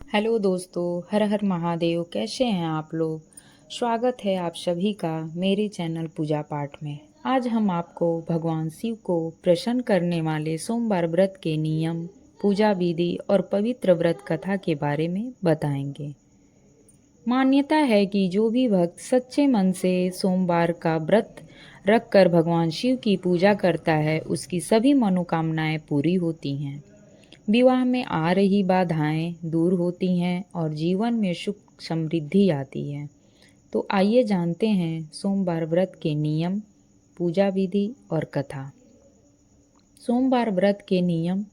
Hello दोस्तों, हर हर महादेव। कैसे हैं आप लोग? स्वागत है आप सभी का मेरे चैनल पूजा पाठ में। आज हम आपको भगवान शिव को प्रसन्न करने वाले सोमवार व्रत के नियम, पूजा विधि और पवित्र व्रत कथा के बारे में बताएंगे। मान्यता है कि जो भी भक्त सच्चे मन से सोमवार का व्रत रखकर भगवान शिव की पूजा करता है, उसकी सभी मनोकामनाएं पूरी होती हैं। विवाह में आ रही बाधाएं दूर होती हैं और जीवन में सुख समृद्धि आती है। तो आइए जानते हैं सोमवार व्रत के नियम, पूजा विधि और कथा। सोमवार व्रत के नियम।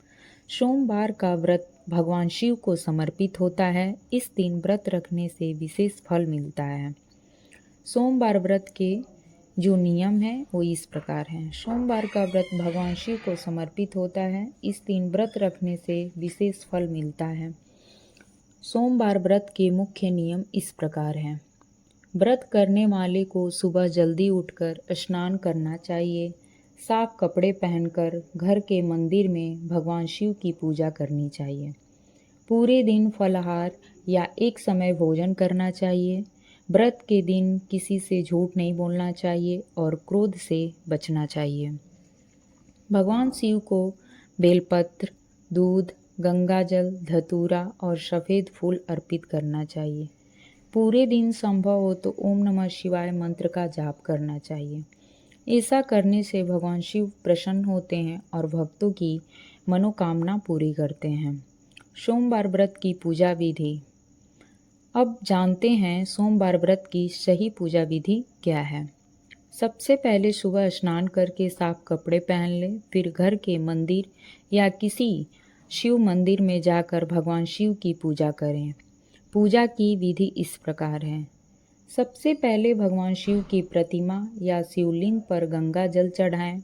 सोमवार का व्रत भगवान शिव को समर्पित होता है। इस दिन व्रत रखने से विशेष फल मिलता है। सोमवार व्रत के जो नियम है वो इस प्रकार हैं। सोमवार का व्रत भगवान शिव को समर्पित होता है। इस दिन व्रत रखने से विशेष फल मिलता है। सोमवार व्रत के मुख्य नियम इस प्रकार हैं। व्रत करने वाले को सुबह जल्दी उठकर स्नान करना चाहिए। साफ कपड़े पहनकर घर के मंदिर में भगवान शिव की पूजा करनी चाहिए। पूरे दिन फलाहार या एक समय भोजन करना चाहिए। व्रत के दिन किसी से झूठ नहीं बोलना चाहिए और क्रोध से बचना चाहिए। भगवान शिव को बेलपत्र, दूध, गंगाजल, धतूरा और सफ़ेद फूल अर्पित करना चाहिए। पूरे दिन संभव हो तो ओम नमः शिवाय मंत्र का जाप करना चाहिए। ऐसा करने से भगवान शिव प्रसन्न होते हैं और भक्तों की मनोकामना पूरी करते हैं। सोमवार व्रत की पूजा विधि। अब जानते हैं सोमवार व्रत की सही पूजा विधि क्या है। सबसे पहले सुबह स्नान करके साफ कपड़े पहन लें। फिर घर के मंदिर या किसी शिव मंदिर में जाकर भगवान शिव की पूजा करें। पूजा की विधि इस प्रकार है। सबसे पहले भगवान शिव की प्रतिमा या शिवलिंग पर गंगा जल चढ़ाएं।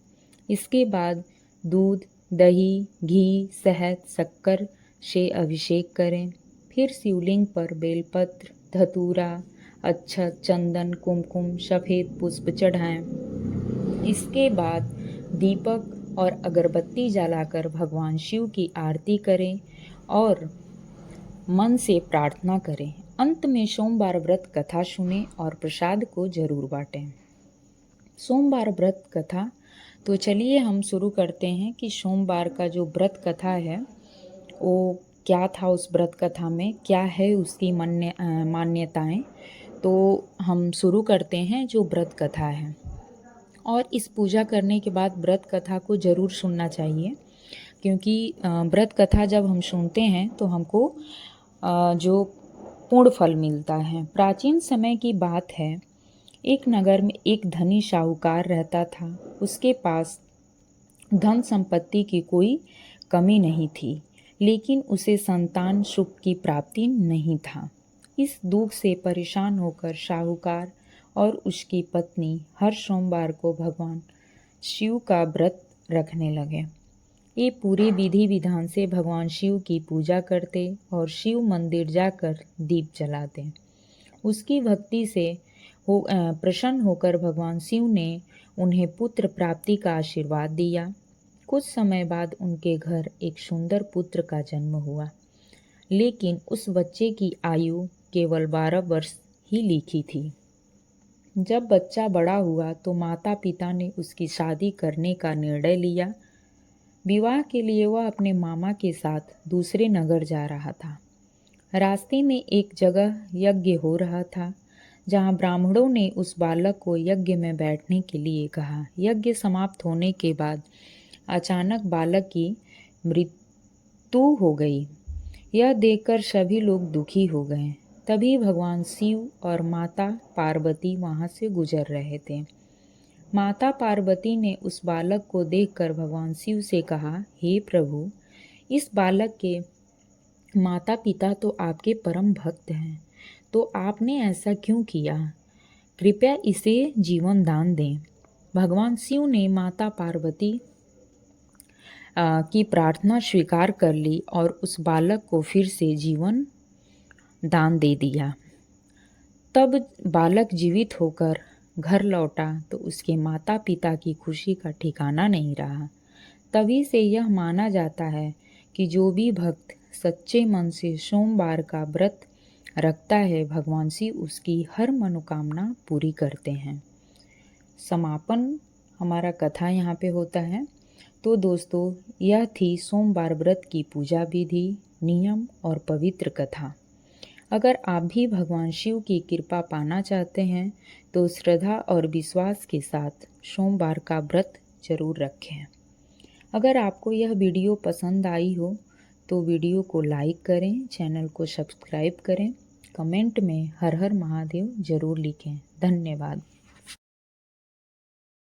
इसके बाद दूध, दही, घी, शहद, शक्कर से अभिषेक करें। फिर शिवलिंग पर बेलपत्र, धतूरा, अक्षत, चंदन, कुमकुम, सफ़ेद पुष्प चढ़ाएं। इसके बाद दीपक और अगरबत्ती जलाकर भगवान शिव की आरती करें और मन से प्रार्थना करें। अंत में सोमवार व्रत कथा सुनें और प्रसाद को जरूर बांटें। सोमवार व्रत कथा। तो चलिए हम शुरू करते हैं कि सोमवार का जो व्रत कथा है वो क्या था, उस व्रत कथा में क्या है उसकी मान्यताएं। तो हम शुरू करते हैं जो व्रत कथा है। और इस पूजा करने के बाद व्रत कथा को ज़रूर सुनना चाहिए, क्योंकि व्रत कथा जब हम सुनते हैं तो हमको जो पूर्ण फल मिलता है। प्राचीन समय की बात है। एक नगर में एक धनी साहूकार रहता था। उसके पास धन संपत्ति की कोई कमी नहीं थी, लेकिन उसे संतान सुख की प्राप्ति नहीं था। इस दुख से परेशान होकर साहूकार और उसकी पत्नी हर सोमवार को भगवान शिव का व्रत रखने लगे। ये पूरे विधि विधान से भगवान शिव की पूजा करते और शिव मंदिर जाकर दीप जलाते। उसकी भक्ति से प्रसन्न होकर भगवान शिव ने उन्हें पुत्र प्राप्ति का आशीर्वाद दिया। कुछ समय बाद उनके घर एक सुंदर पुत्र का जन्म हुआ, लेकिन उस बच्चे की आयु केवल 12 वर्ष ही लिखी थी। जब बच्चा बड़ा हुआ तो माता पिता ने उसकी शादी करने का निर्णय लिया। विवाह के लिए वह अपने मामा के साथ दूसरे नगर जा रहा था। रास्ते में एक जगह यज्ञ हो रहा था, जहाँ ब्राह्मणों ने उस बालक को यज्ञ में बैठने के लिए कहा। यज्ञ समाप्त होने के बाद अचानक बालक की मृत्यु हो गई। यह देखकर सभी लोग दुखी हो गए। तभी भगवान शिव और माता पार्वती वहाँ से गुजर रहे थे। माता पार्वती ने उस बालक को देखकर भगवान शिव से कहा, हे प्रभु, इस बालक के माता पिता तो आपके परम भक्त हैं, तो आपने ऐसा क्यों किया? कृपया इसे जीवन दान दें। भगवान शिव ने माता पार्वती की प्रार्थना स्वीकार कर ली और उस बालक को फिर से जीवन दान दे दिया। तब बालक जीवित होकर घर लौटा तो उसके माता पिता की खुशी का ठिकाना नहीं रहा। तभी से यह माना जाता है कि जो भी भक्त सच्चे मन से सोमवार का व्रत रखता है, भगवान शिव उसकी हर मनोकामना पूरी करते हैं। समापन हमारा कथा यहाँ पे होता है। तो दोस्तों, यह थी सोमवार व्रत की पूजा विधि, नियम और पवित्र कथा। अगर आप भी भगवान शिव की कृपा पाना चाहते हैं तो श्रद्धा और विश्वास के साथ सोमवार का व्रत जरूर रखें। अगर आपको यह वीडियो पसंद आई हो तो वीडियो को लाइक करें, चैनल को सब्सक्राइब करें, कमेंट में हर हर महादेव जरूर लिखें। धन्यवाद।